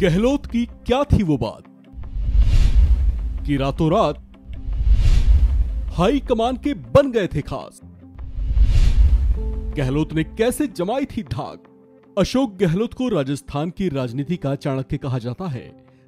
गहलोत की क्या थी वो बात कि रातों रात हाई कमान के बन गए थे खास। गहलोत ने कैसे जमाई थी धाक। अशोक गहलोत को राजस्थान की राजनीति का चाणक्य कहा जाता है।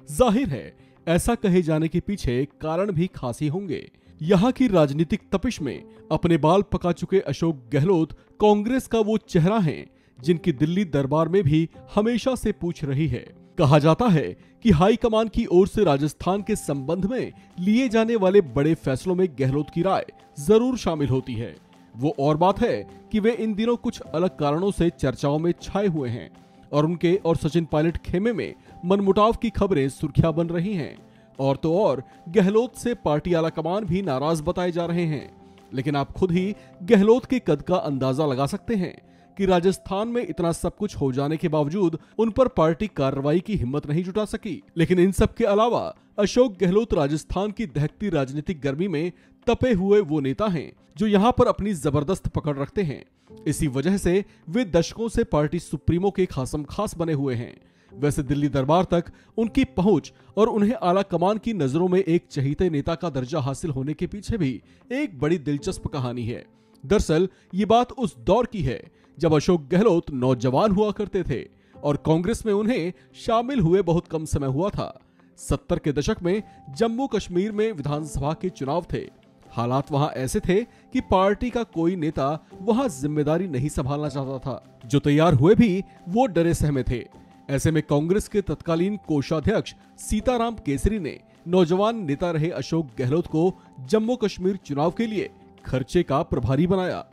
जाहिर है ऐसा कहे जाने के पीछे कारण भी खासी होंगे। यहाँ की राजनीतिक तपिश में अपने बाल पका चुके अशोक गहलोत कांग्रेस का वो चेहरा है जिनकी दिल्ली दरबार में भी हमेशा से पूछ रही है। कहा जाता है कि हाईकमान की ओर से राजस्थान के संबंध में लिए जाने वाले बड़े फैसलों में गहलोत की राय जरूर शामिल होती है। वो और बात है कि वे इन दिनों कुछ अलग कारणों से चर्चाओं में छाए हुए हैं और उनके और सचिन पायलट खेमे में मनमुटाव की खबरें सुर्खियां बन रही हैं। और तो और गहलोत से पार्टी आला कमान भी नाराज बताए जा रहे हैं। लेकिन आप खुद ही गहलोत के कद का अंदाजा लगा सकते हैं कि राजस्थान में इतना सब कुछ हो जाने के बावजूद उन पर पार्टी कार्रवाई की हिम्मत नहीं जुटा सकी। लेकिन इन सब के अलावा अशोक गहलोत राजस्थान की दहकती राजनीतिक गर्मी में तपे हुए वो नेता हैं जो यहाँ पर अपनी जबरदस्त पकड़ रखते हैं। इसी वजह से वे दशकों से पार्टी सुप्रीमो के खासम खास बने हुए हैं। वैसे दिल्ली दरबार तक उनकी पहुंच और उन्हें आला कमान की नजरों में एक चहीते नेता का दर्जा हासिल होने के पीछे भी एक बड़ी दिलचस्प कहानी है। दरअसल ये बात उस दौर की है जब अशोक गहलोत नौजवान हुआ करते थे और कांग्रेस में उन्हें शामिल हुए बहुत कम समय हुआ था। 70 के दशक में जम्मू कश्मीर में विधानसभा के चुनाव थे। हालात वहां ऐसे थे कि पार्टी का कोई नेता वहां जिम्मेदारी नहीं संभालना चाहता था। जो तैयार हुए भी वो डरे सहमे थे। ऐसे में कांग्रेस के तत्कालीन कोषाध्यक्ष सीताराम केसरी ने नौजवान नेता रहे अशोक गहलोत को जम्मू कश्मीर चुनाव के लिए खर्चे का प्रभारी बनाया।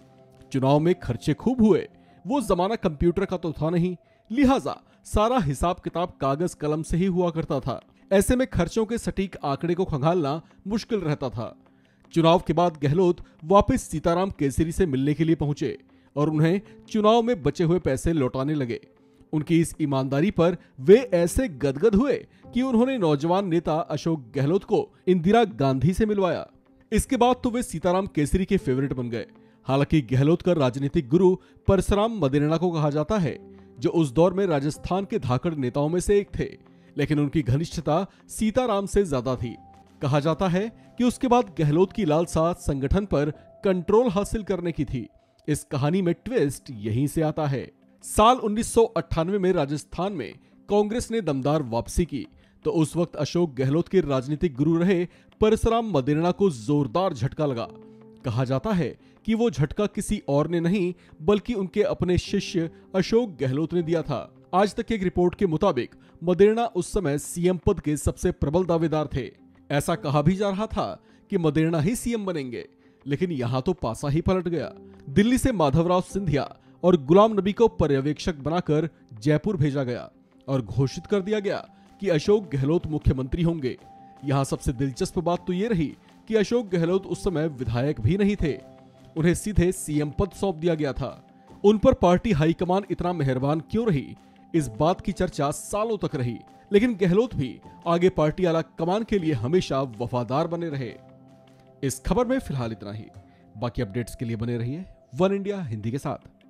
चुनाव में खर्चे खूब हुए। वो जमाना कंप्यूटर का तो था नहीं, लिहाजा सारा हिसाब किताब कागज कलम से ही हुआ करता था। ऐसे में खर्चों के सटीक आंकड़े को खंगालना मुश्किल रहता था। चुनाव के बाद गहलोत वापस सीताराम केसरी से मिलने के लिए पहुंचे और उन्हें चुनाव में बचे हुए पैसे लौटाने लगे। उनकी इस ईमानदारी पर वे ऐसे गदगद हुए कि उन्होंने नौजवान नेता अशोक गहलोत को इंदिरा गांधी से मिलवाया। इसके बाद तो वे सीताराम केसरी के फेवरेट बन गए। हालांकि गहलोत का राजनीतिक गुरु परसराम मदेरणा को कहा जाता है, जो उस दौर में राजस्थान के धाकड़ नेताओं में से एक थे। लेकिन उनकी घनिष्ठता सीताराम से ज्यादा थी। कहा जाता है कि उसके बाद गहलोत की लालसा संगठन पर कंट्रोल हासिल करने की थी। इस कहानी में ट्विस्ट यहीं से आता है। साल 1998 में राजस्थान में कांग्रेस ने दमदार वापसी की तो उस वक्त अशोक गहलोत के राजनीतिक गुरु रहे परसराम मदेरणा को जोरदार झटका लगा। कहा जाता है कि वो झटका किसी और ने नहीं बल्कि उनके अपने शिष्य अशोक गहलोत ने दिया था। आज तक एक रिपोर्ट के मुताबिक मदेरणा उस समय सीएम पद के सबसे प्रबल दावेदार थे। ऐसा कहा भी जा रहा था कि मदेरणा ही सीएम बनेंगे, लेकिन यहाँ तो पासा ही पलट गया। दिल्ली से माधवराव सिंधिया और गुलाम नबी को पर्यवेक्षक बनाकर जयपुर भेजा गया और घोषित कर दिया गया कि अशोक गहलोत मुख्यमंत्री होंगे। यहाँ सबसे दिलचस्प बात तो ये रही कि अशोक गहलोत उस समय विधायक भी नहीं थे। उन्हें सीधे सीएम पद सौंप दिया गया था। उन पर पार्टी हाईकमान इतना मेहरबान क्यों रही, इस बात की चर्चा सालों तक रही। लेकिन गहलोत भी आगे पार्टी आला कमान के लिए हमेशा वफादार बने रहे। इस खबर में फिलहाल इतना ही। बाकी अपडेट्स के लिए बने रहिए वन इंडिया हिंदी के साथ।